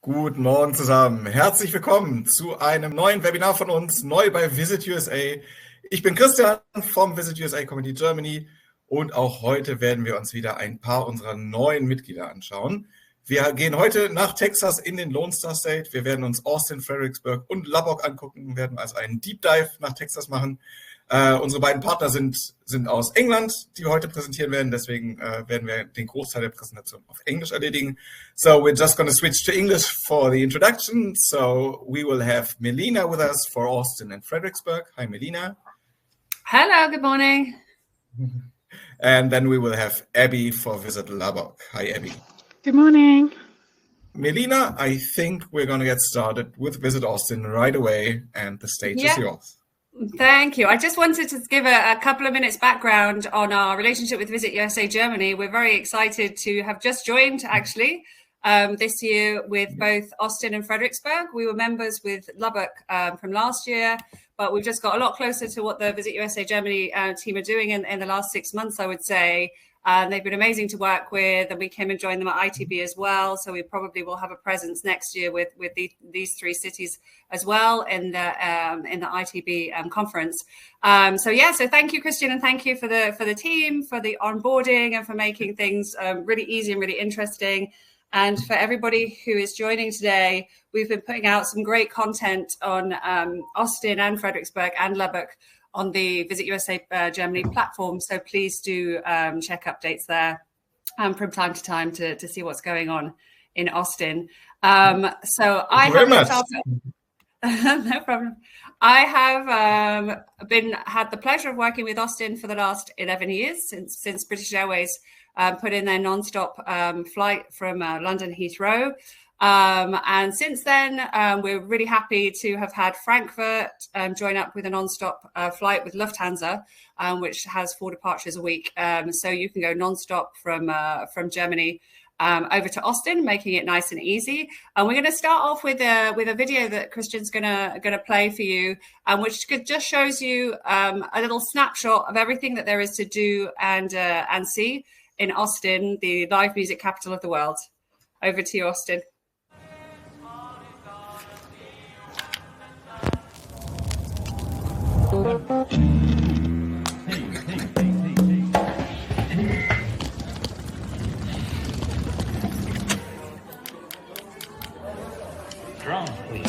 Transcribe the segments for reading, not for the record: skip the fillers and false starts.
Guten Morgen zusammen. Herzlich willkommen zu einem neuen Webinar von uns, neu bei Visit USA. Ich bin Christian vom Visit USA Community Germany und auch heute werden wir uns wieder ein paar unserer neuen Mitglieder anschauen. Wir gehen heute nach Texas in den Lone Star State. Wir werden uns Austin, Fredericksburg und Lubbock angucken, werden also einen Deep Dive nach Texas machen. Unsere beiden Partner sind aus England, die wir heute präsentieren werden. Deswegen werden wir den Großteil der Präsentation auf Englisch erledigen. So we're just going to switch to English for the introduction. So we will have Melina with us for Austin and Fredericksburg. Hi, Melina. Hello, good morning. And then we will have Abi for Visit Lubbock. Hi, Abi. Good morning. Melina, I think we're going to get started with Visit Austin right away, and the stage is yours. Thank you. I just wanted to give a couple of minutes background on our relationship with Visit USA Germany. We're very excited to have just joined, actually, this year with both Austin and Fredericksburg. We were members with Lubbock from last year, but we've just got a lot closer to what the Visit USA Germany team are doing in the last 6 months, I would say. They've been amazing to work with, and we came and joined them at ITB as well. So we probably will have a presence next year with these three cities as well in the ITB conference. So thank you, Christian, and thank you for the team, for the onboarding, and for making things really easy and really interesting. And for everybody who is joining today, we've been putting out some great content on Austin and Fredericksburg and Lubbock on the Visit USA Germany platform. So please do check updates there from time to time to see what's going on in Austin. So I have no problem. I have had the pleasure of working with Austin for the last 11 years since British Airways put in their non-stop flight from London Heathrow. And since then, we're really happy to have had Frankfurt join up with a non-stop flight with Lufthansa, which has 4 departures a week. So you can go non-stop from Germany over to Austin, making it nice and easy. And we're going to start off with a video that Christian's going to play for you, which just shows you a little snapshot of everything that there is to do and see in Austin, the live music capital of the world. Over to you, Austin. Drums, please.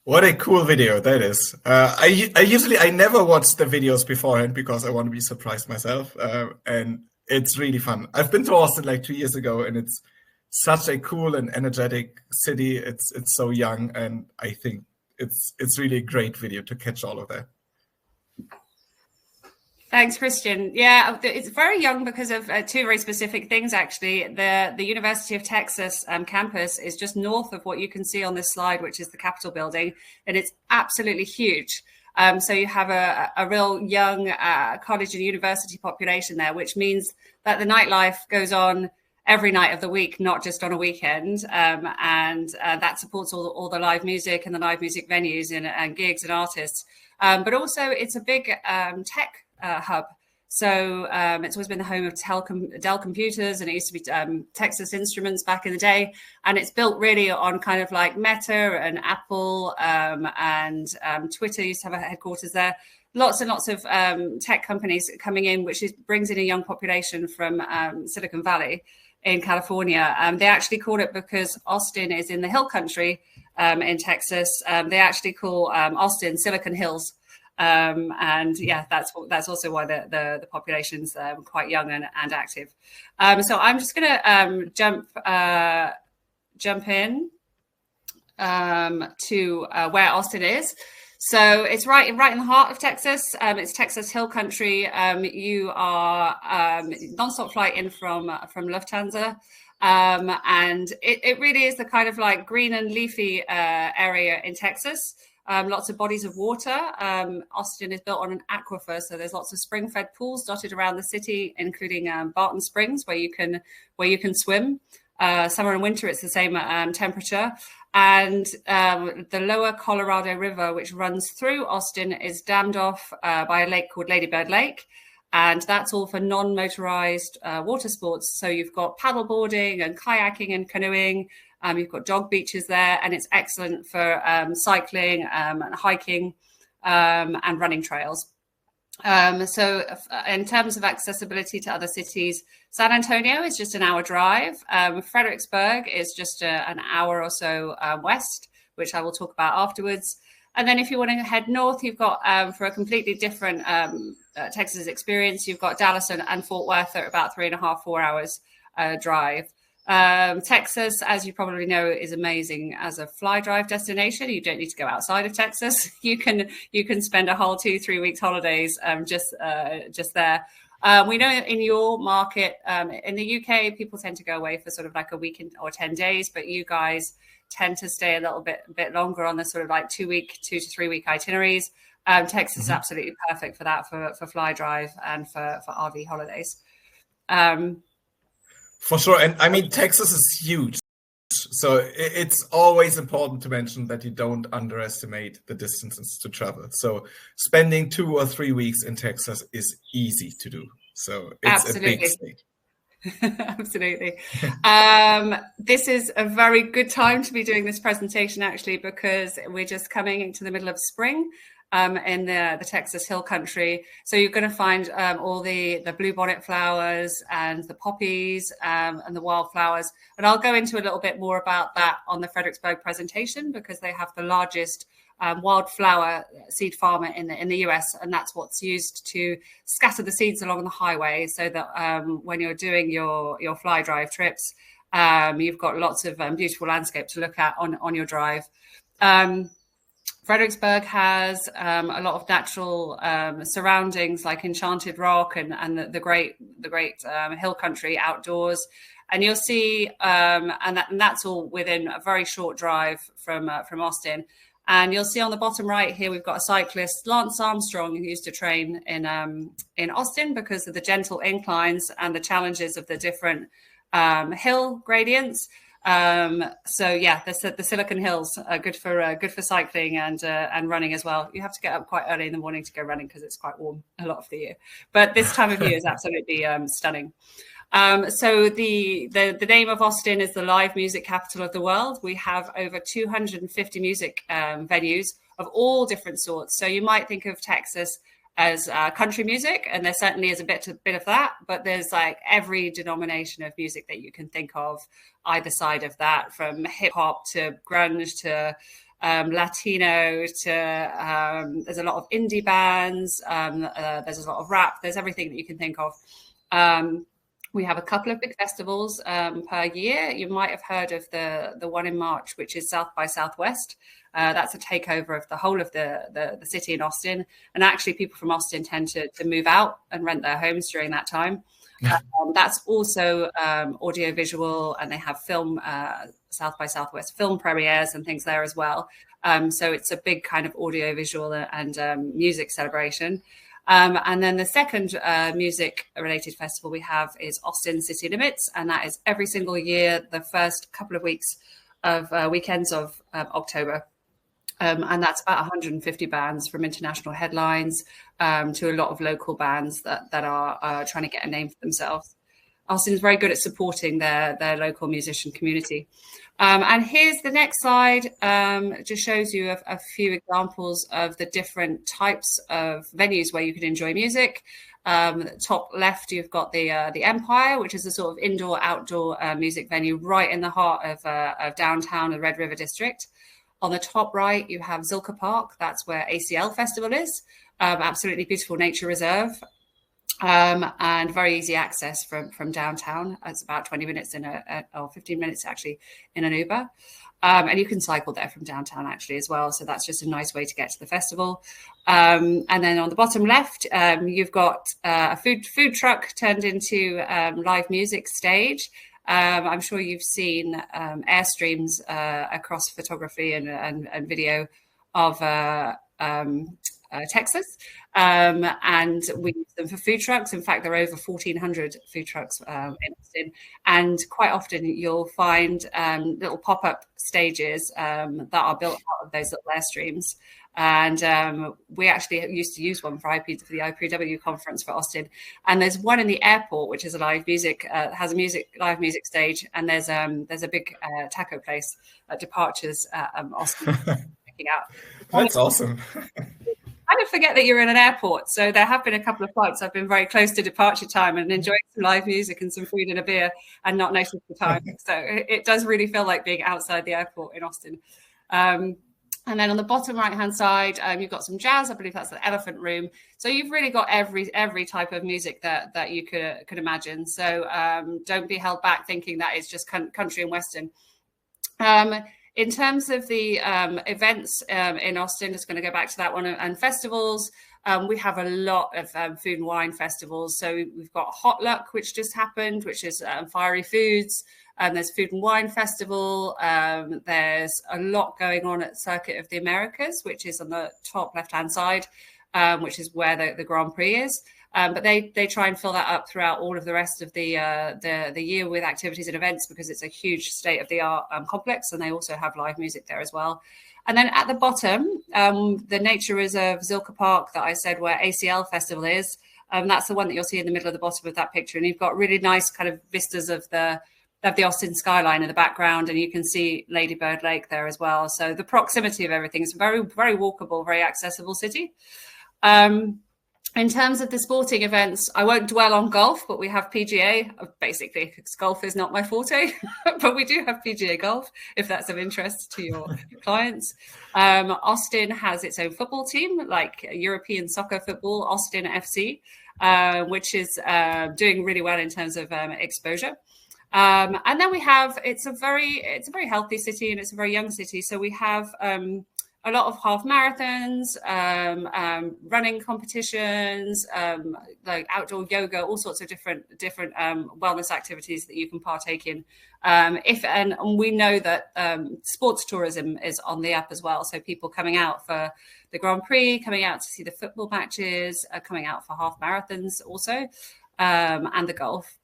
What a cool video that is. I never watch the videos beforehand because I want to be surprised myself. And it's really fun. I've been to Austin like 2 years ago, and it's such a cool and energetic city. It's so young, and I think it's really a great video to catch all of that. Thanks, Christian. Yeah, it's very young because of two very specific things, actually. The University of Texas campus is just north of what you can see on this slide, which is the Capitol building, and it's absolutely huge. So you have a real young college and university population there, which means that the nightlife goes on every night of the week, not just on a weekend. And that supports all the live music and the live music venues and gigs and artists. But also it's a big tech hub. So it's always been the home of Dell computers, and it used to be Texas Instruments back in the day. And it's built really on kind of like Meta and Apple and Twitter used to have a headquarters there. Lots and lots of tech companies coming in, which brings in a young population from Silicon Valley in California. They actually call it, because Austin is in the hill country in Texas, they actually call Austin Silicon Hills. And yeah, that's also why the population's quite young and active. So I'm just going to jump in to where Austin is. So it's right in the heart of Texas. It's Texas Hill Country. You are nonstop flight in from Lufthansa. And it really is the kind of like green and leafy area in Texas. Lots of bodies of water. Austin is built on an aquifer, so there's lots of spring-fed pools dotted around the city, including Barton Springs, where you can swim. Summer and winter, it's the same temperature. And the lower Colorado River, which runs through Austin, is dammed off by a lake called Lady Bird Lake. And that's all for non-motorized water sports. So you've got paddleboarding and kayaking and canoeing. You've got dog beaches there, and it's excellent for cycling and hiking and running trails. So in terms of accessibility to other cities, San Antonio is just an hour drive. Fredericksburg is just an hour or so west, which I will talk about afterwards. And then if you want to head north, you've got, for a completely different Texas experience, you've got Dallas and Fort Worth at about 3.5, 4 hours drive. Texas, as you probably know, is amazing as a fly drive destination. You don't need to go outside of Texas. You can spend a whole 2-3 weeks holidays just there. We know in your market, in the UK, people tend to go away for sort of like a week or 10 days, but you guys tend to stay a little bit longer on the sort of like 2 to 3 week itineraries. Texas is absolutely perfect for that, for fly drive and for RV holidays. For sure. And I mean, Texas is huge. So it's always important to mention that you don't underestimate the distances to travel. So spending 2 or 3 weeks in Texas is easy to do. So it's Absolutely. a big state. Absolutely. This is a very good time to be doing this presentation, actually, because we're just coming into the middle of spring. In the Texas Hill Country. So you're going to find all the bluebonnet flowers and the poppies and the wildflowers. And I'll go into a little bit more about that on the Fredericksburg presentation, because they have the largest wildflower seed farmer in the US. And that's what's used to scatter the seeds along the highway, so that when you're doing your fly drive trips, you've got lots of beautiful landscape to look at on your drive. Fredericksburg has a lot of natural surroundings, like enchanted rock and the great hill country outdoors. And you'll see, and that's all within a very short drive from Austin. And you'll see on the bottom right here, we've got a cyclist, Lance Armstrong, who used to train in Austin because of the gentle inclines and the challenges of the different hill gradients. So yeah, the Silicon Hills are good for cycling and running as well. You have to get up quite early in the morning to go running because it's quite warm a lot of the year. But this time of year is absolutely stunning. So the name of Austin is the live music capital of the world. We have over 250 music venues of all different sorts. So you might think of Texas as country music, and there certainly is a bit of that, but there's like every denomination of music that you can think of either side of that, from hip hop to grunge to Latino to there's a lot of indie bands. There's a lot of rap. There's everything that you can think of. We have a couple of big festivals per year. You might have heard of the one in March, which is South by Southwest. That's a takeover of the whole of the city in Austin. And actually, people from Austin tend to move out and rent their homes during that time. That's also audiovisual, and they have film, South by Southwest film premieres and things there as well. So it's a big kind of audiovisual and music celebration. And then the second music-related festival we have is Austin City Limits, and that is every single year, the first couple of weeks of weekends of October. And that's about 150 bands, from international headlines to a lot of local bands that are trying to get a name for themselves. Austin's very good at supporting their local musician community. And here's the next slide. It just shows you a few examples of the different types of venues where you can enjoy music. Top left, you've got the Empire, which is a sort of indoor-outdoor music venue right in the heart of downtown, the Red River District. On the top right, you have Zilker Park. That's where ACL Festival is. Absolutely beautiful nature reserve. And very easy access from downtown. It's about 20 minutes or 15 minutes actually in an Uber. And you can cycle there from downtown actually as well. So that's just a nice way to get to the festival. And then on the bottom left, you've got a food truck turned into live music stage. I'm sure you've seen airstreams across photography and video of Texas, and we use them for food trucks. In fact, there are over 1,400 food trucks in Austin, and quite often you'll find little pop-up stages that are built out of those little airstreams. And we actually used to use one for the IPW conference for Austin. And there's one in the airport, which is a live music, has a live music stage. And there's a big taco place at departures Austin. Checking out. That's awesome. I kind of forget that you're in an airport. So there have been a couple of flights I've been very close to departure time and enjoying some live music and some food and a beer and not noticed the time. So it does really feel like being outside the airport in Austin. And then on the bottom right-hand side, you've got some jazz. I believe that's the Elephant Room. So you've really got every type of music that you could imagine. So don't be held back thinking that it's just country and Western. In terms of the events in Austin, just going to go back to that one, and festivals, we have a lot of food and wine festivals. So we've got Hot Luck, which just happened, which is fiery foods. There's Food and Wine Festival. There's a lot going on at Circuit of the Americas, which is on the top left-hand side, which is where the Grand Prix is. But they try and fill that up throughout all of the rest of the year with activities and events, because it's a huge state-of-the-art complex, and they also have live music there as well. And then at the bottom, the nature reserve Zilker Park that I said where ACL Festival is, that's the one that you'll see in the middle of the bottom of that picture. And you've got really nice kind of vistas of the Austin skyline in the background, and you can see Lady Bird Lake there as well. So the proximity of everything is very, very walkable, very accessible city. In terms of the sporting events, I won't dwell on golf, but we have PGA, basically, because golf is not my forte, but we do have PGA golf, if that's of interest to your clients. Austin has its own football team, like European soccer football, Austin FC, which is doing really well in terms of exposure. And then we have, it's a very healthy city, and it's a very young city. So we have a lot of half marathons, running competitions, like outdoor yoga, all sorts of different wellness activities that you can partake in. And we know that sports tourism is on the up as well. So people coming out for the Grand Prix, coming out to see the football matches, coming out for half marathons also, and the golf.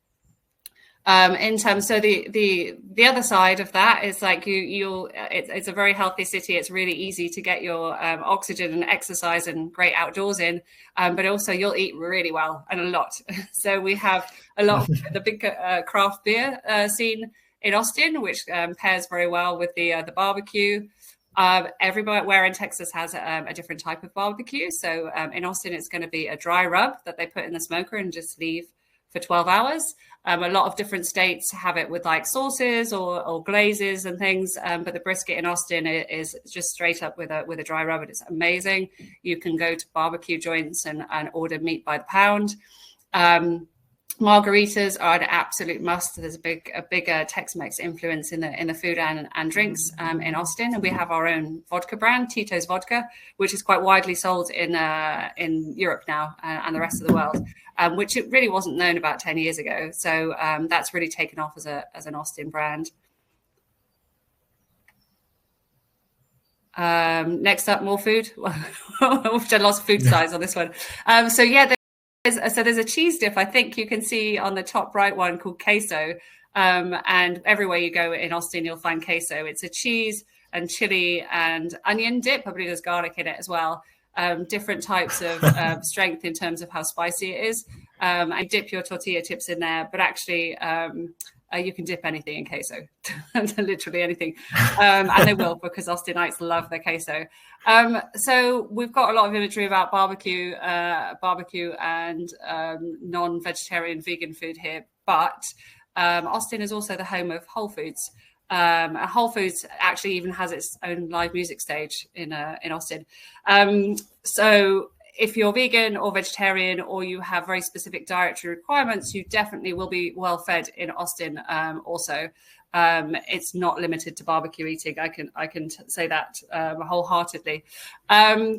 In terms, so the other side of that is like it's a very healthy city. It's really easy to get your oxygen and exercise and great outdoors in, but also you'll eat really well and a lot. So we have a lot of the big craft beer scene in Austin, which pairs very well with the barbecue. Everywhere in Texas has a different type of barbecue. So in Austin, it's going to be a dry rub that they put in the smoker and just leave for 12 hours. A lot of different states have it with like sauces or glazes and things, but the brisket in Austin is just straight up with a dry rub, and it's amazing. You can go to barbecue joints and order meat by the pound. Margaritas are an absolute must. There's a big Tex-Mex influence in the food and drinks in Austin, and we have our own vodka brand, Tito's Vodka, which is quite widely sold in Europe now and the rest of the world, which it really wasn't known about 10 years ago. So that's really taken off as an Austin brand. Next up, more food. We've done lots of food size on this one. So yeah. There's a cheese dip, I think you can see on the top right one, called queso. And everywhere you go in Austin, you'll find queso. It's a cheese and chili and onion dip. I believe there's garlic in it as well. Different types of strength in terms of how spicy it is. And dip your tortilla chips in there. But actually, you can dip anything in queso, literally anything. And they will, because Austinites love their queso. So we've got a lot of imagery about barbecue and non-vegetarian, vegan food here. But Austin is also the home of Whole Foods. Whole Foods actually even has its own live music stage in Austin. So if you're vegan or vegetarian, or you have very specific dietary requirements, you definitely will be well fed in Austin. Also, it's not limited to barbecue eating. I can say that wholeheartedly.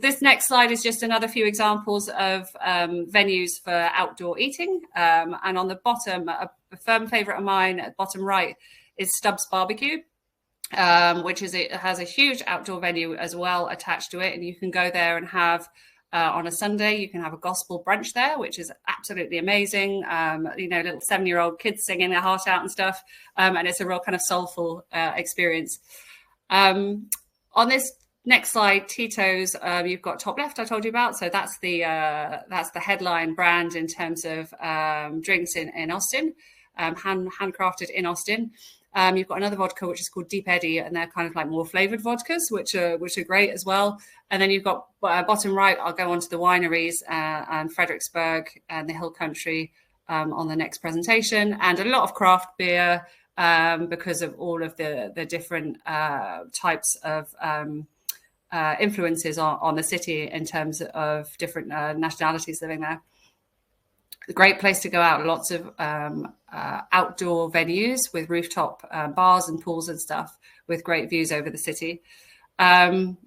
This next slide is just another few examples of venues for outdoor eating. And on the bottom, a firm favorite of mine at the bottom right is Stubbs Barbecue, which it has a huge outdoor venue as well attached to it, and you can go there and have. On a Sunday, you can have a gospel brunch there, which is absolutely amazing. Little 7-year-old kids singing their heart out and stuff. And it's a real kind of soulful experience. On this next slide, Tito's, you've got top left I told you about. So that's the headline brand in terms of drinks in Austin, handcrafted in Austin. You've got another vodka, which is called Deep Eddy, and they're kind of like more flavored vodkas, which are great as well. And then you've got bottom right, I'll go on to the wineries and Fredericksburg and the Hill Country on the next presentation, and a lot of craft beer because of all of the different types of influences on the city in terms of different nationalities living there. A great place to go out. Lots of outdoor venues with rooftop bars and pools and stuff with great views over the city. Then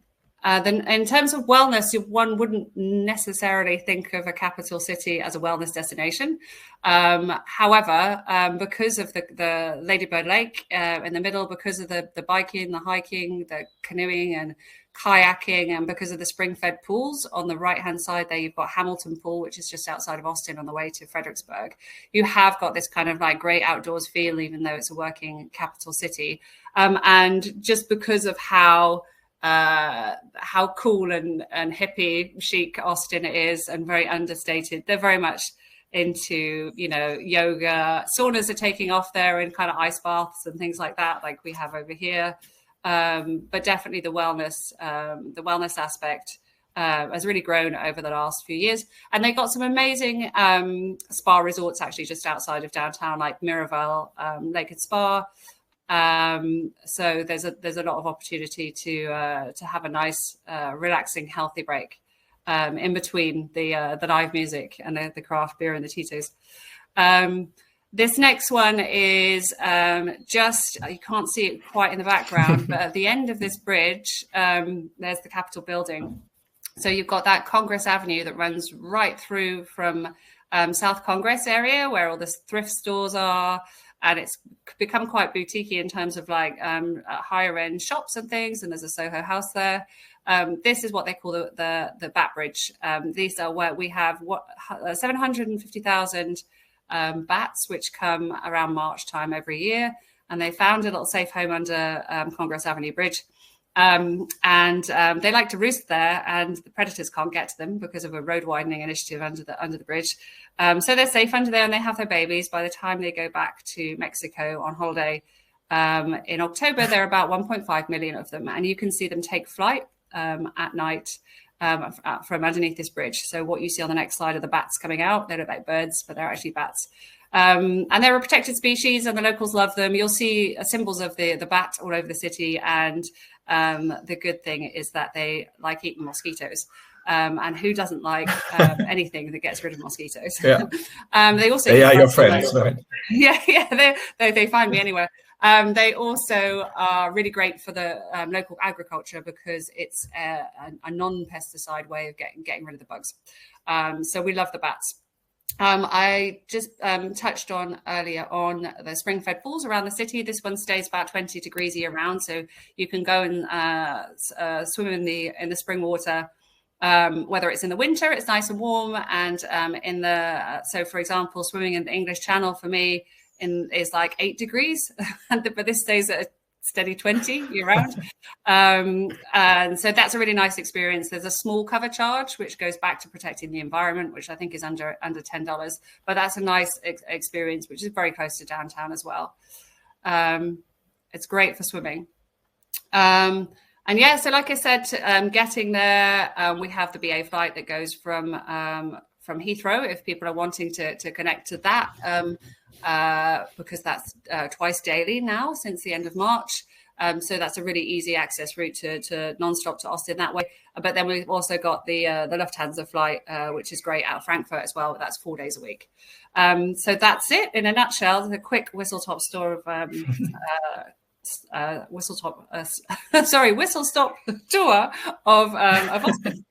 in terms of wellness, one wouldn't necessarily think of a capital city as a wellness destination. However, because of the Ladybird Lake in the middle, because of the biking, the hiking, the canoeing and kayaking, and because of the spring-fed pools on the right-hand side there, you've got Hamilton Pool, which is just outside of Austin on the way to Fredericksburg. You have got this kind of like great outdoors feel, even though it's a working capital city. And just because of how cool and hippie chic Austin is, and very understated, they're very much into, yoga. Saunas are taking off there, and kind of ice baths and things like that, like we have over here. But definitely the wellness aspect has really grown over the last few years. And they got some amazing spa resorts actually just outside of downtown, like Miraval Naked Spa. So there's a lot of opportunity to have a nice, relaxing, healthy break in between the live music and the craft beer and the Tito's. This next one is you can't see it quite in the background, but at the end of this bridge, there's the Capitol building. So you've got that Congress Avenue that runs right through from South Congress area, where all the thrift stores are. And it's become quite boutiquey in terms of like higher end shops and things. And there's a Soho House there. This is what they call the Bat Bridge. These are where we have 750,000 bats, which come around March time every year. And they found a little safe home under Congress Avenue Bridge. And they like to roost there, and the predators can't get to them because of a road widening initiative under the bridge. So they're safe under there, and they have their babies. By the time they go back to Mexico on holiday in October, there are about 1.5 million of them, and you can see them take flight at night from underneath this bridge. So what you see on the next slide are the bats coming out. They look like birds, but they're actually bats. And they're a protected species, and the locals love them. You'll see symbols of the bat all over the city. And the good thing is that they like eating mosquitoes. And who doesn't like anything that gets rid of mosquitoes? Yeah. They also they are your friends, right? Yeah, they find me anywhere. They also are really great for the local agriculture because it's a non-pesticide way of getting rid of the bugs. So we love the bats. I just touched on earlier on the spring-fed pools around the city. This one stays about 20 degrees year round, so you can go and swim in the spring water. Whether it's in the winter, it's nice and warm, and so for example, swimming in the English Channel for me is like 8 degrees, but this stays at a steady 20 year round. And so that's a really nice experience. There's a small cover charge, which goes back to protecting the environment, which I think is under $10, but that's a nice experience, which is very close to downtown as well. It's great for swimming. And yeah, so like I said, getting there, we have the BA flight that goes from Heathrow if people are wanting to connect to that, because that's twice daily now since the end of March. So that's a really easy access route to nonstop to Austin that way. But then we've also got the Lufthansa flight, which is great, out of Frankfurt as well. But that's 4 days a week. So that's it in a nutshell. The quick whistle-stop tour of whistle-stop tour of Austin.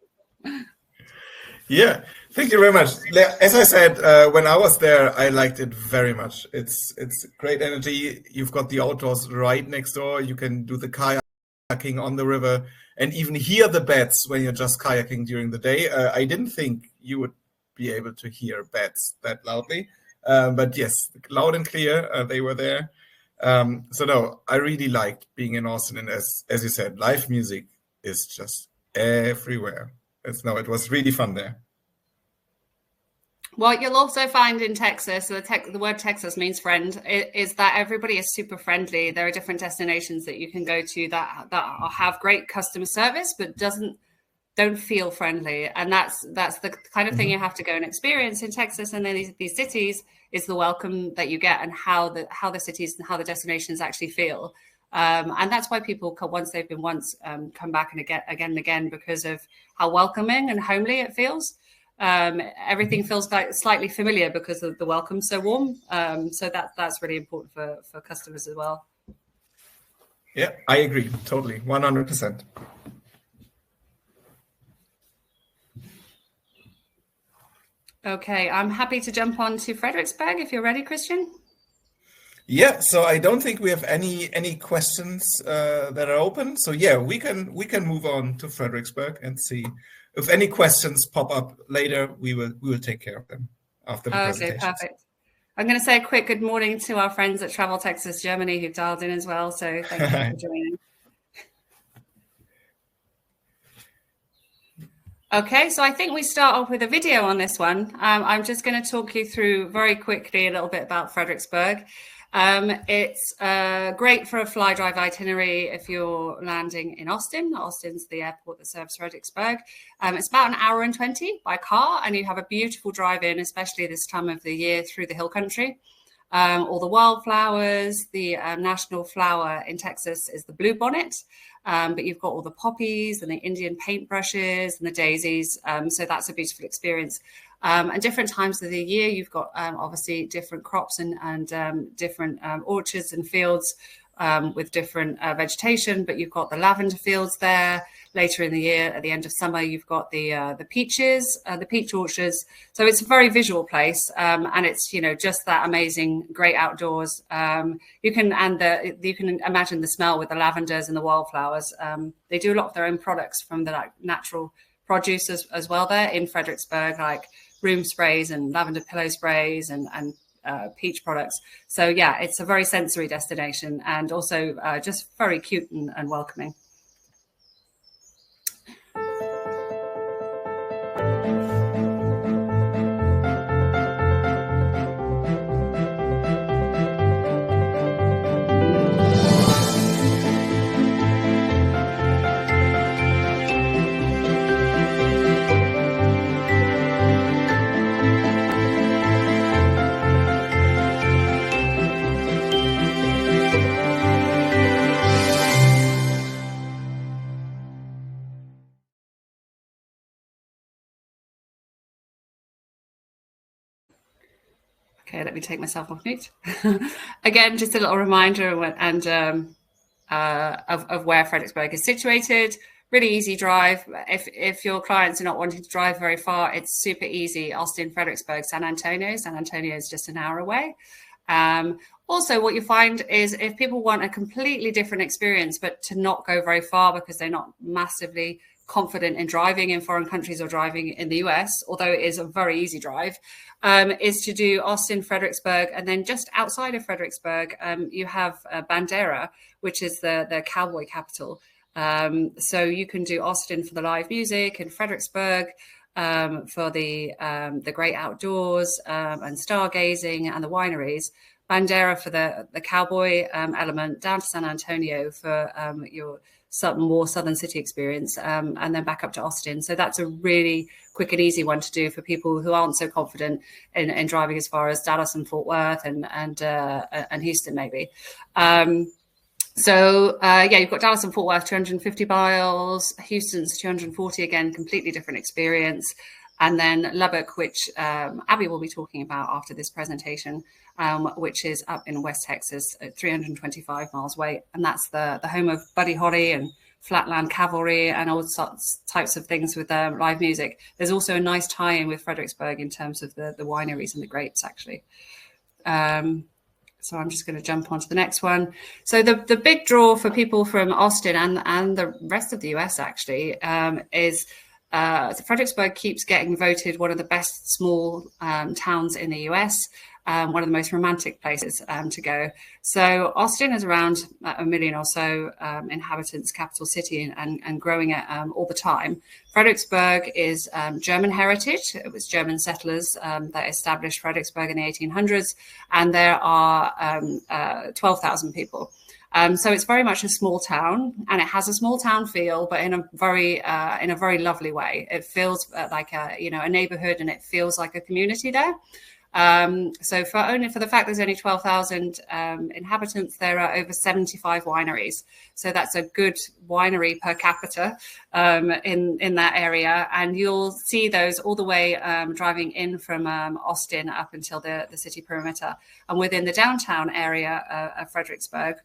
Yeah, thank you very much. As I said, when I was there, I liked it very much. It's great energy. You've got the outdoors right next door. You can do the kayaking on the river and even hear the bats when you're just kayaking during the day. I didn't think you would be able to hear bats that loudly, but yes, loud and clear, they were there. So no, I really liked being in Austin, and as you said, live music is just everywhere. It was really fun there. What you'll also find in Texas, so the word Texas means friend, is that everybody is super friendly. There are different destinations that you can go to that have great customer service, but don't feel friendly. And that's the kind of thing you have to go and experience in Texas and then these cities, is the welcome that you get and how the cities and how the destinations actually feel. And that's why people, once they've been come back and again and again, because of how welcoming and homely it feels. Everything feels like slightly familiar because of the welcome so warm. So that's really important for customers as well. Yeah, I agree. Totally. 100%. Okay, I'm happy to jump on to Fredericksburg if you're ready, Christian. Yeah, so I don't think we have any questions that are open. So yeah, we can move on to Fredericksburg and see if any questions pop up later. We will take care of them after the presentation. Okay, perfect. I'm going to say a quick good morning to our friends at Travel Texas Germany who've dialed in as well. So thank you for joining. Okay, so I think we start off with a video on this one. I'm just going to talk you through very quickly a little bit about Fredericksburg. It's great for a fly drive itinerary if you're landing in Austin. Austin's the airport that serves Fredericksburg. It's about an hour and 20 by car, and you have a beautiful drive in, especially this time of the year, through the hill country. All the wildflowers. The national flower in Texas is the bluebonnet. But you've got all the poppies and the Indian paintbrushes and the daisies. So that's a beautiful experience. And different times of the year, you've got obviously different crops and different orchards and fields with different vegetation. But you've got the lavender fields there. Later in the year, at the end of summer, you've got the peaches, the peach orchards. So it's a very visual place, and it's just that amazing, great outdoors. You can imagine the smell with the lavenders and the wildflowers. They do a lot of their own products from the natural produce as well there in Fredericksburg, like room sprays and lavender pillow sprays and peach products. So yeah, it's a very sensory destination and also just very cute and welcoming. Okay, let me take myself off mute. Again, just a little reminder of where Fredericksburg is situated. Really easy drive. If your clients are not wanting to drive very far, it's super easy. Austin, Fredericksburg, San Antonio. San Antonio is just an hour away. Also, what you find is if people want a completely different experience, but to not go very far because they're not massively confident in driving in foreign countries or driving in the US, although it is a very easy drive, is to do Austin, Fredericksburg, and then just outside of Fredericksburg, you have Bandera, which is the cowboy capital. So you can do Austin for the live music and Fredericksburg for the great outdoors and stargazing and the wineries. Bandera for the cowboy element, down to San Antonio for your more southern city experience, and then back up to Austin. So that's a really quick and easy one to do for people who aren't so confident in driving as far as Dallas and Fort Worth and Houston maybe. You've got Dallas and Fort Worth, 250 miles. Houston's 240, again, completely different experience. And then Lubbock, which Abi will be talking about after this presentation, which is up in West Texas at 325 miles away. And that's the home of Buddy Holly and Flatland Cavalry and all sorts types of things with live music. There's also a nice tie-in with Fredericksburg in terms of the wineries and the grapes, actually. So I'm just going to jump on to the next one. So the big draw for people from Austin and the rest of the US, actually, is Fredericksburg keeps getting voted one of the best small towns in the US, one of the most romantic places to go. So Austin is around 1 million or so inhabitants, capital city, and growing it all the time. Fredericksburg is German heritage. It was German settlers that established Fredericksburg in the 1800s, and there are 12,000 people. So it's very much a small town, and it has a small town feel, but in a very lovely way. It feels like a neighborhood, and it feels like a community there. So for the fact there's only 12,000 inhabitants, there are over 75 wineries. So that's a good winery per capita in that area, and you'll see those all the way driving in from Austin up until the city perimeter, and within the downtown area of Fredericksburg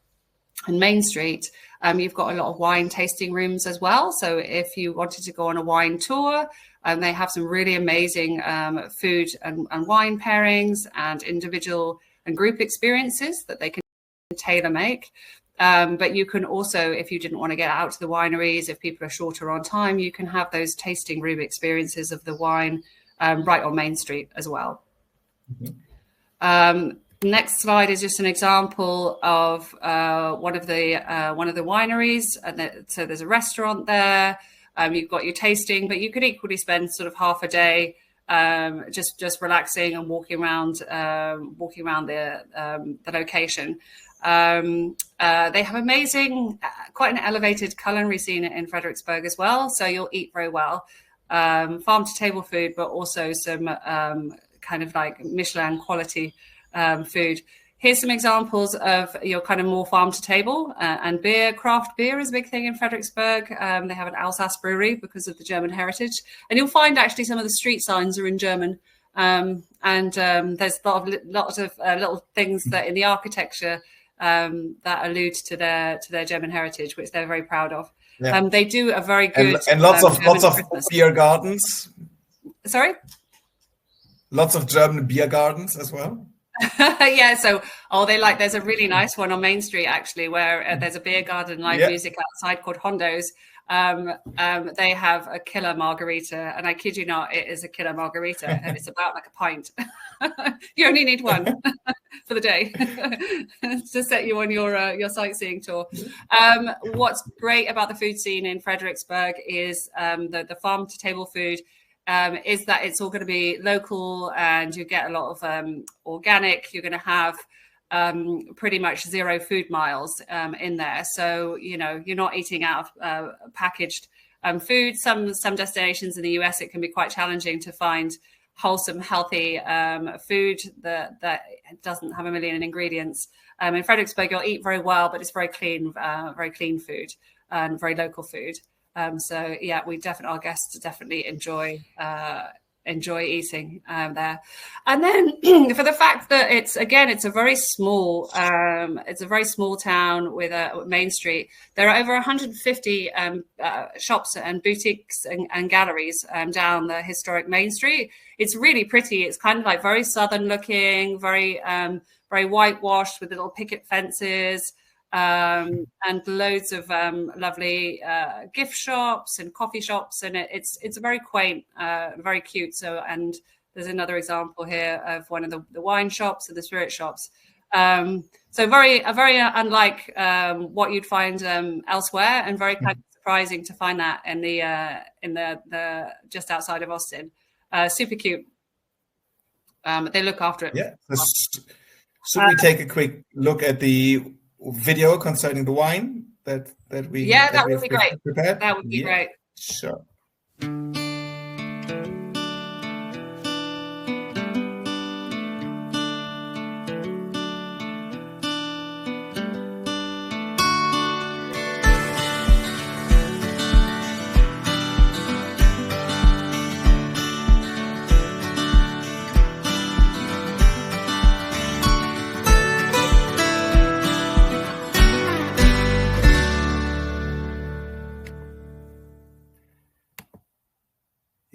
and Main Street, you've got a lot of wine tasting rooms as well. So if you wanted to go on a wine tour, they have some really amazing food and wine pairings and individual and group experiences that they can tailor make. But you can also, if you didn't want to get out to the wineries, if people are shorter on time, you can have those tasting room experiences of the wine right on Main Street as well. Mm-hmm. Next slide is just an example of one of the wineries, and so there's a restaurant there. You've got your tasting, but you could equally spend sort of half a day just relaxing and walking around the location. They have amazing, quite an elevated culinary scene in Fredericksburg as well. So you'll eat very well, farm to table food, but also some kind of like Michelin quality food. Here's some examples of your kind of more farm to table and beer. Craft beer is a big thing in Fredericksburg. They have an Alsace brewery because of the German heritage, and you'll find actually some of the street signs are in German. And there's lots of little things that in the architecture that allude to their German heritage, which they're very proud of. Yeah. They do a very good and lots of beer gardens. Sorry, lots of German beer gardens as well. Yeah, so there's a really nice one on Main Street actually, where there's a beer garden, live music outside called Hondo's. They have a killer margarita, and I kid you not, it is a killer margarita, and it's about like a pint. You only need one for the day to set you on your sightseeing tour. What's great about the food scene in Fredericksburg is the farm to table food. Is that it's all going to be local, and you get a lot of organic. You're going to have pretty much 0 food miles in there. So, you're not eating out of packaged food. Some destinations in the US, it can be quite challenging to find wholesome, healthy food that doesn't have a million ingredients. In Fredericksburg, you'll eat very well, but it's very clean food and very local food. So yeah, our guests definitely enjoy enjoy eating there. And then for the fact that it's a very small town with a main street. There are over 150 shops and boutiques and galleries down the historic main street. It's really pretty. It's kind of like very southern looking, very whitewashed with little picket fences. And loads of lovely gift shops and coffee shops, and it's very quaint, very cute. So, and there's another example here of one of the wine shops and the spirit shops. So very unlike what you'd find elsewhere, and very kind of surprising to find that in the just outside of Austin. Super cute. They look after it. Yeah. Should we take a quick look at the video concerning the wine that would be great. Prepared? That would be great. Sure.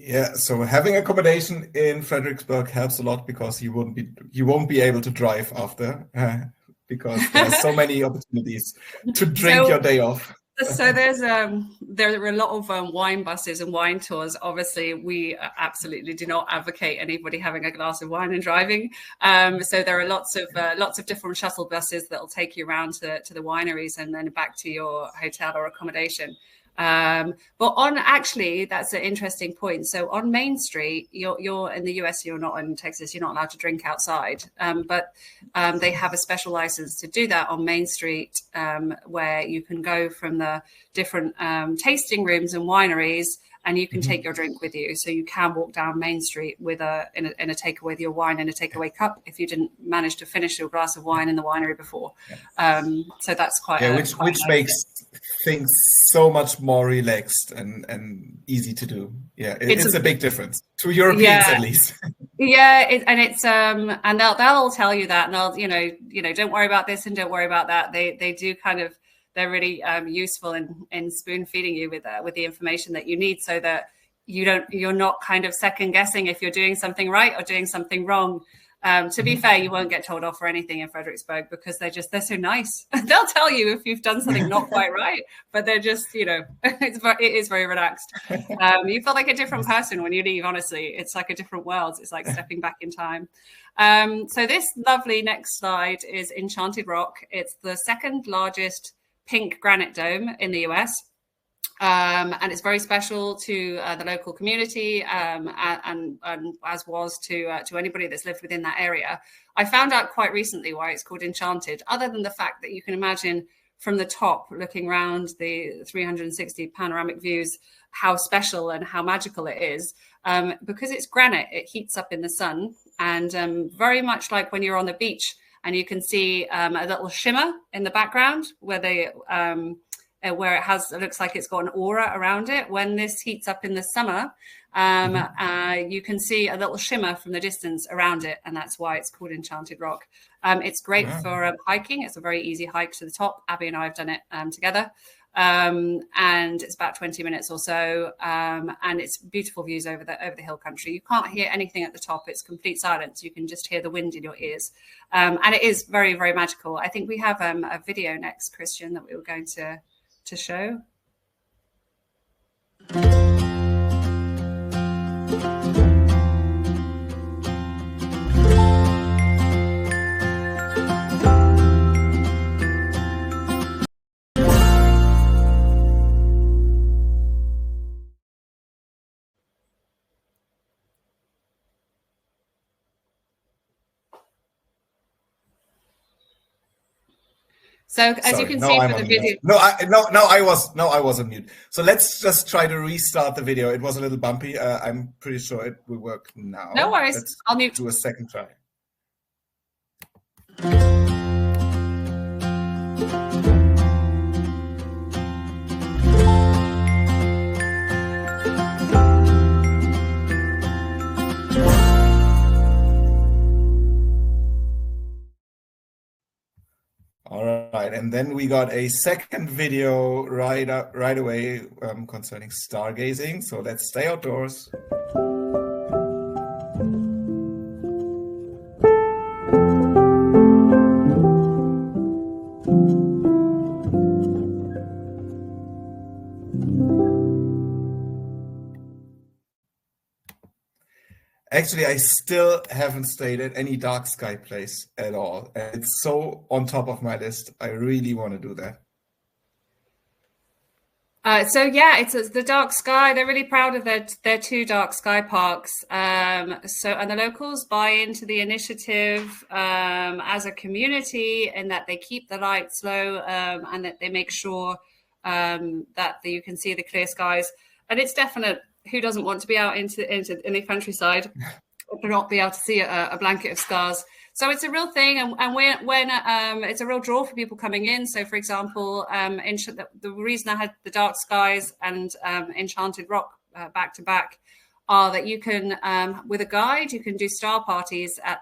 Yeah, so having accommodation in Fredericksburg helps a lot, because you won't be able to drive after because there's so many opportunities to drink your day off. So there are a lot of wine buses and wine tours. Obviously, we absolutely do not advocate anybody having a glass of wine and driving. So there are lots of different shuttle buses that will take you around to the wineries and then back to your hotel or accommodation. But that's an interesting point. So on Main Street, you're in the US, you're not in Texas, you're not allowed to drink outside. But they have a special license to do that on Main Street, where you can go from the different tasting rooms and wineries, and you can take your drink with you. So you can walk down Main Street with in a takeaway with your wine in a takeaway cup if you didn't manage to finish your glass of wine in the winery before. So that's quite which makes things so much more relaxed and easy to do. Yeah, it's a big difference to Europeans at least. And they'll all tell you that, and they'll don't worry about this and don't worry about that. They do kind of. They're really useful in spoon feeding you with the information that you need, so that you're not kind of second guessing if you're doing something right or doing something wrong. To be fair, you won't get told off for anything in Fredericksburg, because they're so nice. They'll tell you if you've done something not quite right, but they're just, it is very relaxed. You feel like a different person when you leave, honestly. It's like a different world. It's like stepping back in time. So this lovely next slide is Enchanted Rock. It's the second largest pink granite dome in the US. And it's very special to the local community, and as was to anybody that's lived within that area. I found out quite recently why it's called Enchanted, other than the fact that you can imagine from the top, looking around the 360 panoramic views, how special and how magical it is. Because it's granite, it heats up in the sun, and very much like when you're on the beach and you can see a little shimmer in the background where it looks like it's got an aura around it. When this heats up in the summer, you can see a little shimmer from the distance around it, and that's why it's called Enchanted Rock. It's great for hiking. It's a very easy hike to the top. Abby and I have done it together, and it's about 20 minutes or so, and it's beautiful views over the hill country. You can't hear anything at the top. It's complete silence. You can just hear the wind in your ears, and it is very, very magical. I think we have a video next, Christian, that we were going to show. So as you can see from the video, I was on mute. So let's just try to restart the video. It was a little bumpy. I'm pretty sure it will work now. No worries. I'll mute. Do a second try. right. And then we got a second video right away concerning stargazing. So let's stay outdoors. Actually, I still haven't stayed at any dark sky place at all. And it's so on top of my list. I really want to do that. It's the dark sky. They're really proud of their 2 dark sky parks. And the locals buy into the initiative as a community, in that they keep the lights low and that they make sure that you can see the clear skies. And it's definite. Who doesn't want to be out in the countryside or not be able to see a blanket of stars? So it's a real thing, and when it's a real draw for people coming in. So, for example, the reason I had the dark skies and Enchanted Rock back to back are that you can, with a guide, you can do star parties at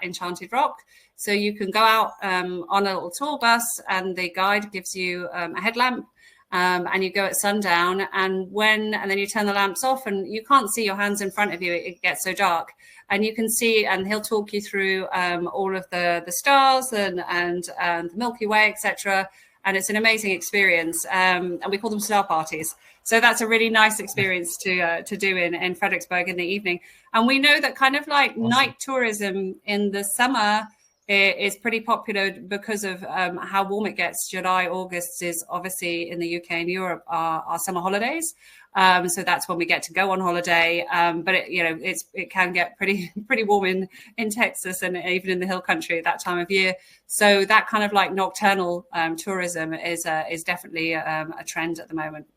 Enchanted Rock. So you can go out on a little tour bus, and the guide gives you a headlamp. And you go at sundown, and then you turn the lamps off, and you can't see your hands in front of you. It gets so dark, and you can see, and he'll talk you through all of the stars and the Milky Way, etc. And it's an amazing experience. And we call them star parties. So that's a really nice experience to do in Fredericksburg in the evening. And we know that kind of like awesome. Night tourism in the summer is pretty popular because of how warm it gets. July, August is obviously in the UK and Europe our summer holidays. So that's when we get to go on holiday. But it can get pretty warm in Texas and even in the hill country at that time of year. So that kind of like nocturnal tourism is definitely a trend at the moment.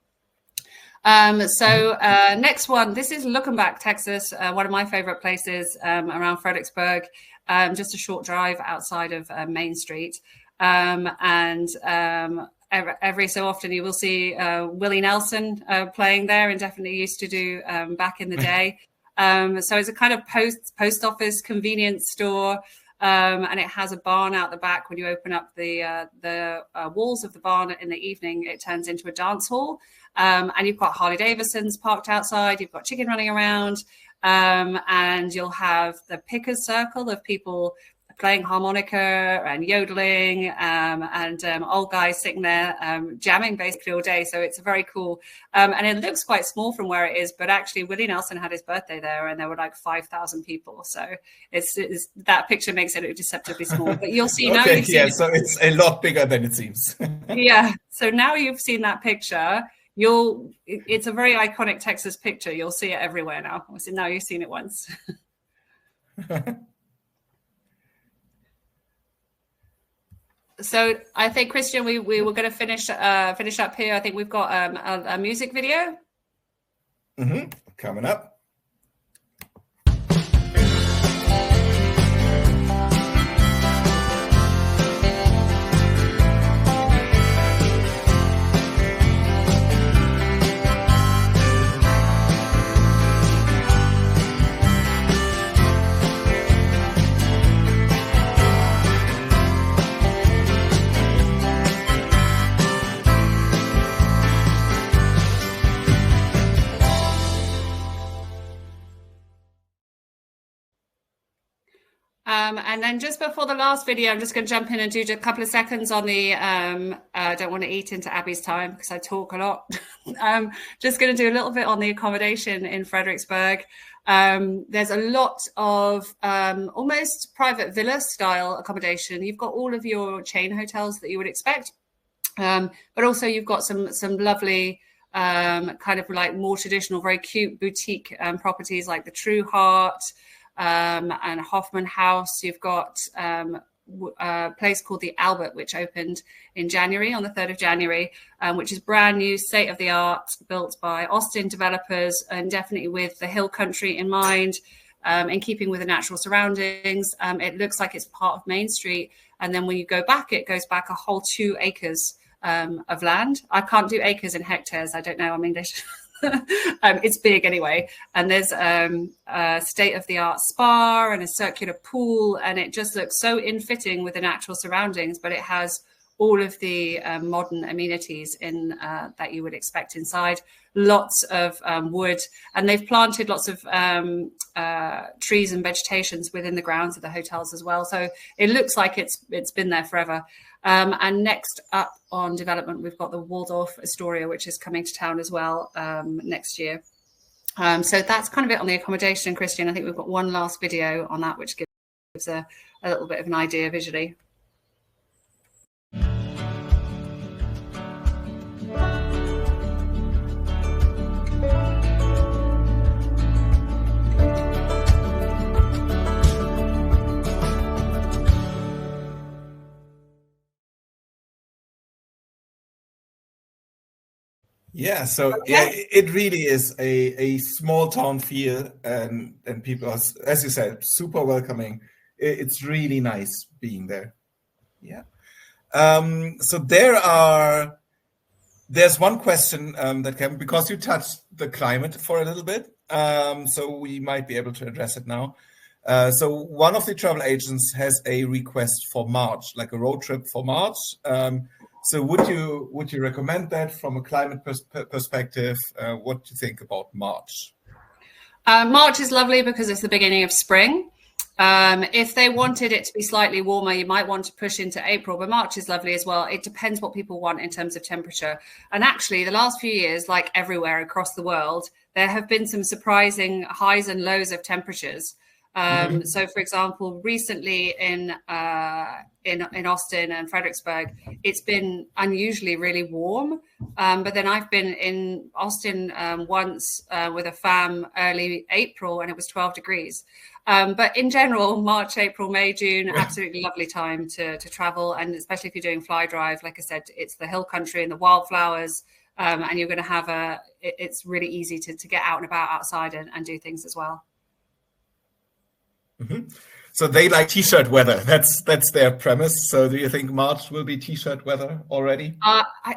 Next one, this is Lubbock, Texas, one of my favorite places around Fredericksburg. Just a short drive outside of Main Street. Every so often you will see Willie Nelson playing there, and definitely used to do back in the day. So it's a kind of post office convenience store, and it has a barn out the back. When you open up the walls of the barn in the evening, it turns into a dance hall. And you've got Harley Davidsons parked outside. You've got chicken running around. And you'll have the pickers circle of people playing harmonica and yodeling, and old guys sitting there jamming basically all day. So it's very cool. And it looks quite small from where it is, but actually Willie Nelson had his birthday there, and there were like 5,000 people. So it's that picture makes it look deceptively small. But you'll see now. Okay, so it's a lot bigger than it seems. Yeah. So now you've seen that picture. It's a very iconic Texas picture. You'll see it everywhere now. So now you've seen it once. So I think, Christian, we were going to finish up here. I think we've got a music video. Coming up. And then just before the last video, I'm just going to jump in and do just a couple of seconds on the, I don't want to eat into Abby's time because I talk a lot. Just going to do a little bit on the accommodation in Fredericksburg. There's a lot of almost private villa style accommodation. You've got all of your chain hotels that you would expect, but also you've got some lovely kind of like more traditional, very cute boutique properties like the True Heart, and Hoffman House. You've got a place called the Albert, which opened in January, on the 3rd of January, which is brand new, state-of-the-art, built by Austin developers, and definitely with the hill country in mind, in keeping with the natural surroundings. It looks like it's part of Main Street, and then when you go back, it goes back a whole 2 acres of land. I can't do acres in hectares. I don't know, I'm English. It's big anyway, and there's a state-of-the-art spa and a circular pool, and it just looks so in fitting with the natural surroundings. But it has all of the modern amenities in that you would expect inside. Lots of wood, and they've planted lots of trees and vegetations within the grounds of the hotels as well. So it looks like it's been there forever. And next up on development, we've got the Waldorf Astoria, which is coming to town as well next year. So that's kind of it on the accommodation, Christian. I think we've got one last video on that, which gives a little bit of an idea visually. Yeah, so yeah, it really is a small town feel, and people are, as you said, super welcoming. It's really nice being there. Yeah. So there's one question that came, because you touched the climate for a little bit, so we might be able to address it now. So one of the travel agents has a request for March, like a road trip for March. So would you recommend that from a climate perspective? What do you think about March? March is lovely because it's the beginning of spring. If they wanted it to be slightly warmer, you might want to push into April, but March is lovely as well. It depends what people want in terms of temperature. And actually, the last few years, like everywhere across the world, there have been some surprising highs and lows of temperatures. So, for example, recently in Austin and Fredericksburg, it's been unusually really warm. But then I've been in Austin once with a fam early April, and it was 12 degrees. But in general, March, April, May, June, absolutely lovely time to travel. And especially if you're doing fly drive, like I said, it's the hill country and the wildflowers. And you're going to have it's really easy to get out and about outside and do things as well. Mm-hmm. So they like t-shirt weather. That's their premise. So do you think March will be t-shirt weather already?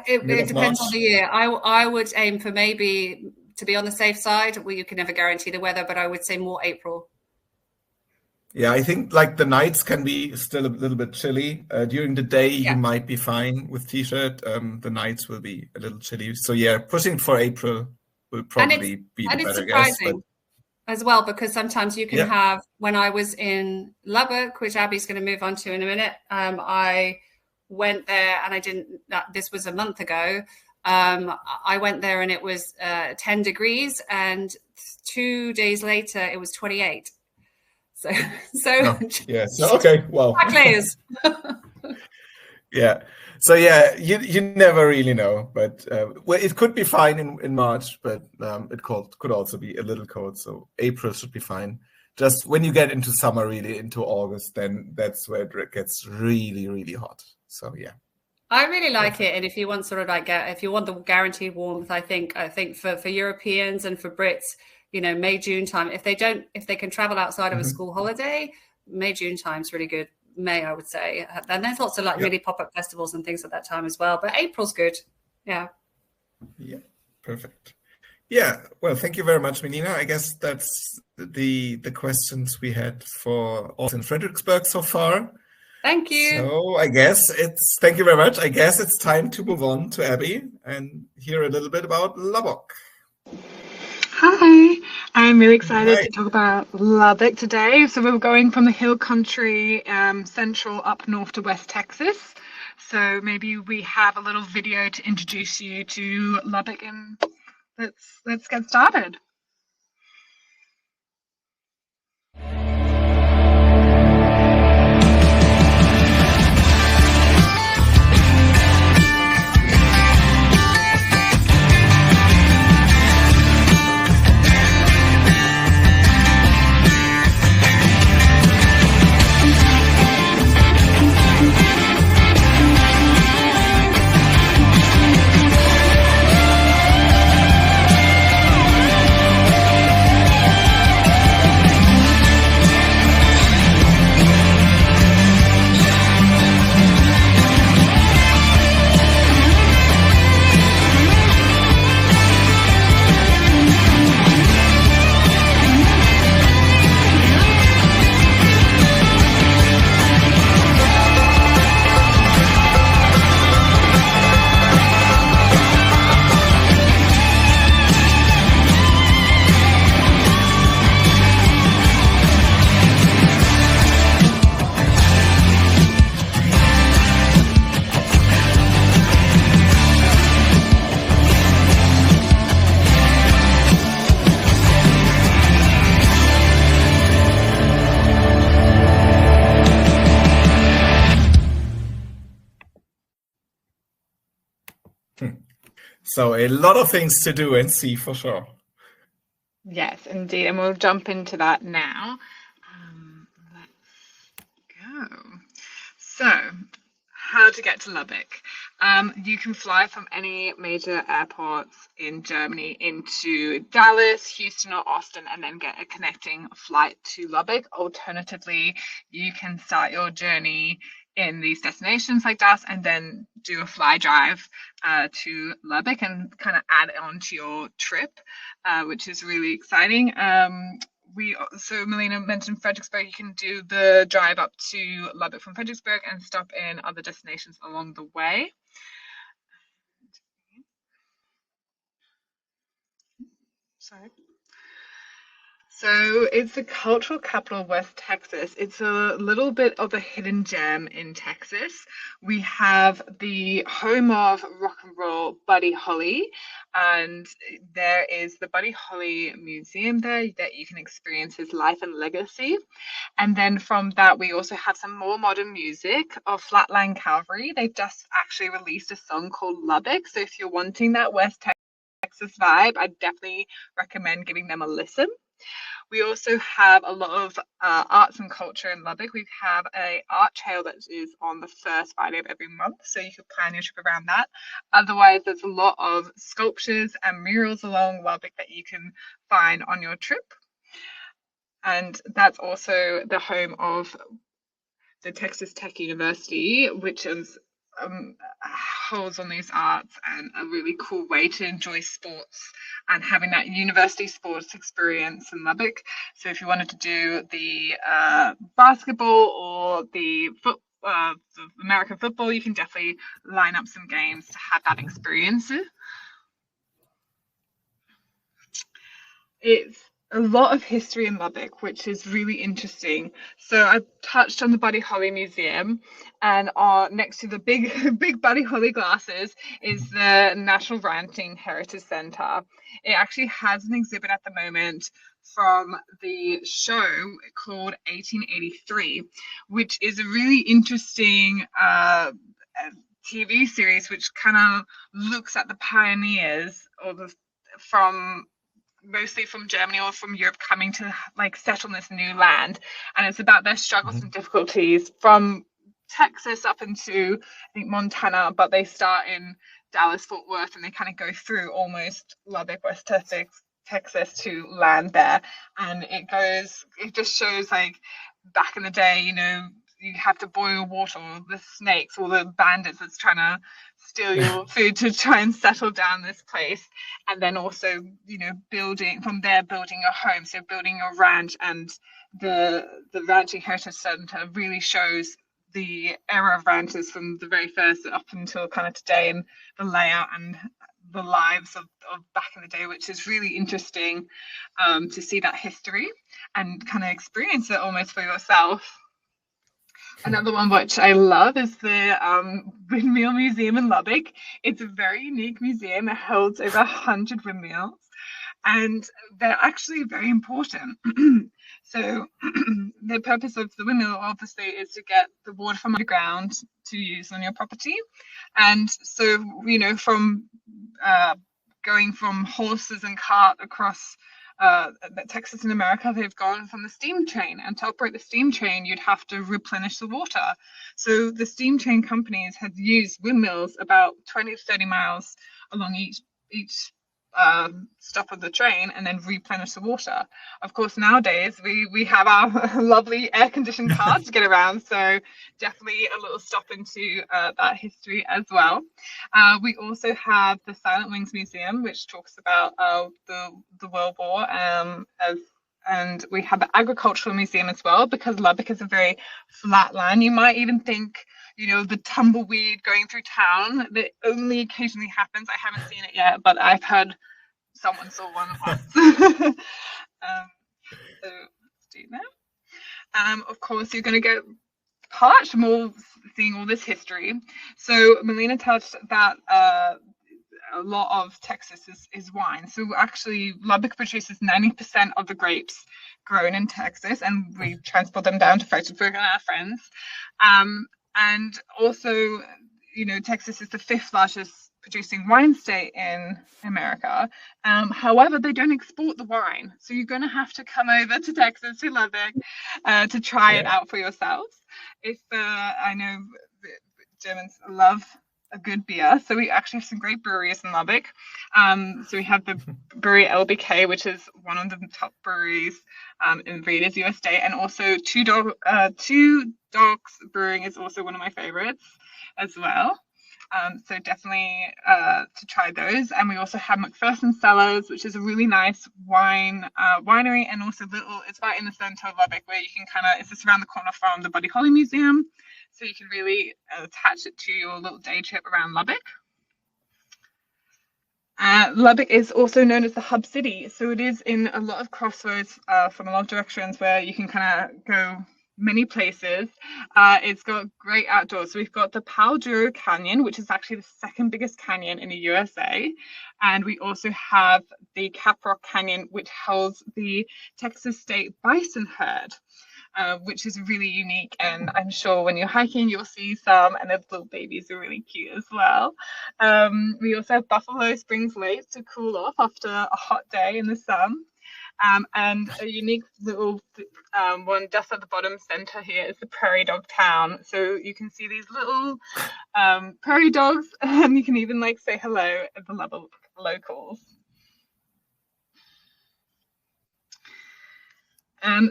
It depends on the year. I would aim for maybe to be on the safe side. Well, you can never guarantee the weather, but I would say more April. Yeah, I think like the nights can be still a little bit chilly. During the day, you might be fine with t-shirt. The nights will be a little chilly. So yeah, pushing for April will probably be the better guess. As well, because sometimes you can have, when I was in Lubbock, which Abi's going to move on to in a minute, I went there and this was a month ago. I went there and it was 10 degrees and 2 days later it was 28. So okay, well. Layers. Yeah. So yeah, you never really know, but well, it could be fine in March, but it could also be a little cold. So April should be fine. Just when you get into summer, really into August, then that's where it gets really, really hot. So yeah, I really like it. And if you want if you want the guaranteed warmth, I think for Europeans and for Brits, May, June time. If they can travel outside of a school holiday, May, June time is really good. May, I would say, and there's lots of really pop-up festivals and things at that time as well, but April's good. Yeah, perfect. Yeah, well, thank you very much, Melina. I guess that's the questions we had for Austin Fredericksburg so far. Thank you. So thank you very much. I guess it's time to move on to Abi and hear a little bit about Lubbock. Hi, I'm really excited to talk about Lubbock today. So we're going from the hill country, central up north to West Texas. So maybe we have a little video to introduce you to Lubbock, and let's get started. So a lot of things to do and see for sure. Yes, indeed. And we'll jump into that now. Let's go. So, how to get to Lubbock. You can fly from any major airports in Germany into Dallas, Houston, or Austin, and then get a connecting flight to Lubbock. Alternatively, you can start your journey in these destinations like Dallas and then do a fly drive to Lubbock and kind of add it on to your trip, which is really exciting. So Melina mentioned Fredericksburg. You can do the drive up to Lubbock from Fredericksburg and stop in other destinations along the way. Sorry. So it's the cultural capital of West Texas. It's a little bit of a hidden gem in Texas. We have the home of rock and roll Buddy Holly, and there is the Buddy Holly Museum there that you can experience his life and legacy. And then from that, we also have some more modern music of Flatline Cavalry. They've just actually released a song called Lubbock. So if you're wanting that West Texas vibe, I definitely recommend giving them a listen. We also have a lot of arts and culture in Lubbock. We have a art trail that is on the first Friday of every month, so you could plan your trip around that. Otherwise, there's a lot of sculptures and murals along Lubbock that you can find on your trip. And that's also the home of the Texas Tech University, which is holds on these arts and a really cool way to enjoy sports and having that university sports experience in Lubbock. So if you wanted to do the basketball or the American football, you can definitely line up some games to have that experience. It's a lot of history in Lubbock, which is really interesting. So I touched on the Buddy Holly Museum, and next to the big Buddy Holly glasses is the National Ranching Heritage Center. It actually has an exhibit at the moment from the show called 1883, which is a really interesting TV series which kind of looks at the pioneers mostly from Germany or from Europe coming to settle in this new land, and it's about their struggles and difficulties from Texas up into I think Montana, but they start in Dallas, Fort Worth, and they kind of go through almost Lubbock, West Texas to land there. And it just shows back in the day, you have to boil water, or the snakes or the bandits that's trying to steal your food to try and settle down this place. And then also, building your home, so building your ranch. And the Ranching Heritage Center really shows the era of ranches from the very first up until kind of today, and the layout and the lives of back in the day, which is really interesting to see that history and kind of experience it almost for yourself. Another one which I love is the Windmill Museum in Lubbock. It's a very unique museum. It holds over 100 windmills, and they're actually very important. So the purpose of the windmill obviously is to get the water from underground to use on your property. And so, from going from horses and cart across Texas and America, they've gone from the steam train, and to operate the steam train you'd have to replenish the water. So the steam train companies had used windmills about 20 to 30 miles along each stop of the train, and then replenish the water. Of course, nowadays we have our lovely air-conditioned cars to get around, so definitely a little stop into that history as well. We also have the Silent Wings Museum, which talks about the World War, and we have the Agricultural Museum as well, because Lubbock is a very flat land. You might even think, the tumbleweed going through town that only occasionally happens. I haven't seen it yet, but I've heard someone saw one once. So let's do that. Of course, you're going to get parched more seeing all this history. So Melina touched that a lot of Texas is wine. So actually, Lubbock produces 90% of the grapes grown in Texas, and we transport them down to Fredericksburg and our friends. And also, Texas is the 5th largest producing wine state in America. However, they don't export the wine. So you're going to have to come over to Texas, to Lubbock, to try it out for yourselves. I know Germans love a good beer. So we actually have some great breweries in Lubbock. So we have the brewery LBK, which is one of the top breweries in Visit USA, and also Two Dogs Brewing is also one of my favorites as well. So definitely to try those. And we also have McPherson Cellars, which is a really nice winery, and also it's right in the center of Lubbock, where you can it's just around the corner from the Buddy Holly Museum. So you can really attach it to your little day trip around Lubbock. Lubbock is also known as the hub city. So it is in a lot of crossroads from a lot of directions where you can kind of go many places. It's got great outdoors. So we've got the Palo Duro Canyon, which is actually the second biggest canyon in the USA. And we also have the Caprock Canyon, which holds the Texas State Bison herd. Which is really unique, and I'm sure when you're hiking you'll see some, and the little babies are really cute as well. We also have Buffalo Springs Lake to cool off after a hot day in the sun, and a unique little one just at the bottom center here is the Prairie Dog Town. So you can see these little prairie dogs, and you can even say hello at the locals.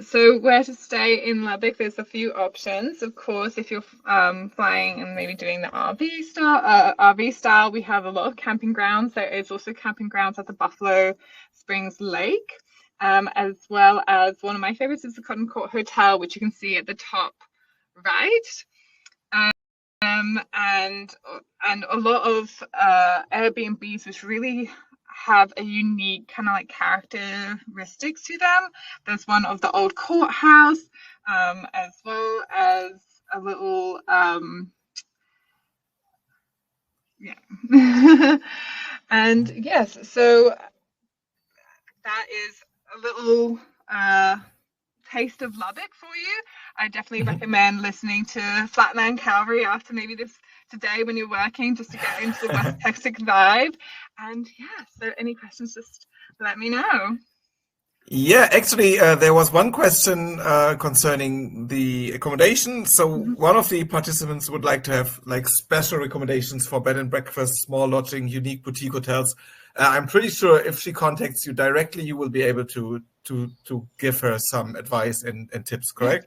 So where to stay in Lubbock, there's a few options. Of course, if you're flying and maybe doing the RV style, we have a lot of camping grounds. There is also camping grounds at the Buffalo Springs Lake, as well as one of my favorites is the Cotton Court Hotel, which you can see at the top right. And a lot of Airbnbs, which really have a unique kind of characteristics to them. There's one of the old courthouse, as well as a little and yes, so that is a little taste of Lubbock for you. I definitely recommend listening to Flatland Cavalry after maybe this today when you're working, just to get into the West Texas vibe. And yeah, so any questions, just let me know. Yeah, actually, there was one question concerning the accommodation. So one of the participants would like to have special recommendations for bed and breakfast, small lodging, unique boutique hotels. I'm pretty sure if she contacts you directly, you will be able to give her some advice and tips, correct?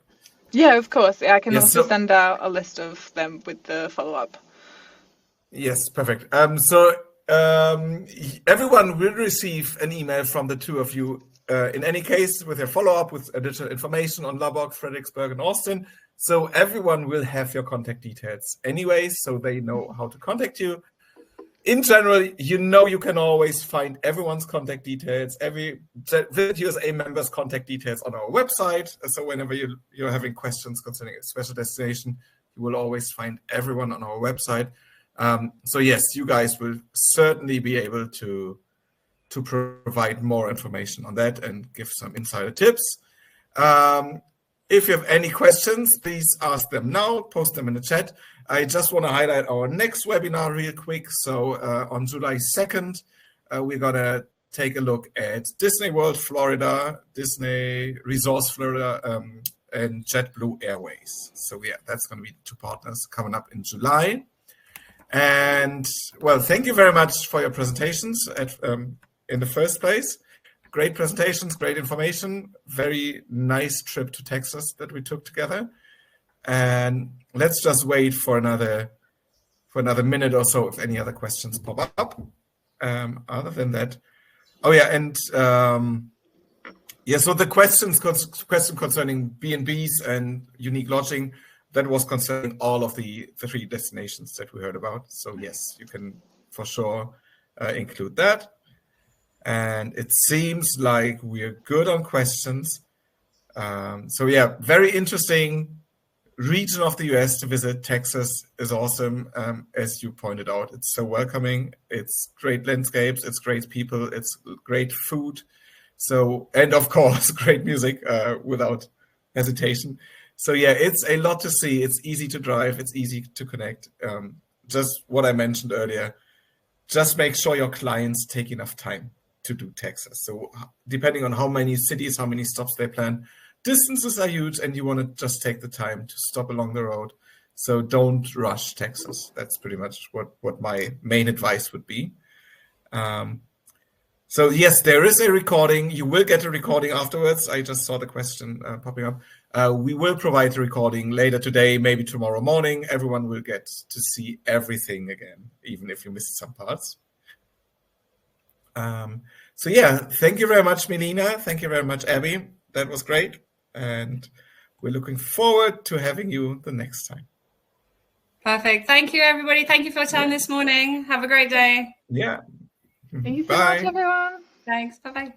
Yeah, of course. I can also send out a list of them with the follow-up. Yes, perfect. So everyone will receive an email from the two of you, in any case, with their follow-up, with additional information on Lubbock, Fredericksburg, and Austin. So everyone will have your contact details anyway, so they know how to contact you. In general, you can always find everyone's contact details, every Visit USA member's contact details on our website. So whenever you're having questions concerning a special destination, you will always find everyone on our website. So yes, you guys will certainly be able to provide more information on that and give some insider tips. If you have any questions, please ask them now, post them in the chat. I just want to highlight our next webinar real quick. So on July 2nd, we're going to take a look at Disney World Florida, Disney Resorts Florida, and JetBlue Airways. So yeah, that's going to be two partners coming up in July. And well, thank you very much for your presentations in the first place. Great presentations, great information, very nice trip to Texas that we took together. And let's just wait for another minute or so if any other questions pop up. Other than that, so the question concerning B&Bs and unique lodging, that was concerning all of the three destinations that we heard about. So yes, you can for sure include that. And it seems like we're good on questions. So yeah, very interesting region of the US to visit. Texas is awesome, as you pointed out. It's so welcoming. It's great landscapes. It's great people. It's great food. So, and of course, great music without hesitation. So yeah, it's a lot to see. It's easy to drive. It's easy to connect. Just what I mentioned earlier. just make sure your clients take enough time to do Texas. So depending on how many cities, how many stops they plan, distances are huge, and you want to just take the time to stop along the road. So don't rush Texas. That's pretty much what my main advice would be. So yes, there is a recording. You will get a recording afterwards. I just saw the question popping up. We will provide the recording later today, maybe tomorrow morning. Everyone will get to see everything again, even if you missed some parts. So yeah, thank you very much, Melina. Thank you very much, Abby. That was great. And we're looking forward to having you the next time. Perfect. Thank you, everybody. Thank you for your time this morning. Have a great day. Yeah. Thank you so much, everyone. Thanks. Bye-bye.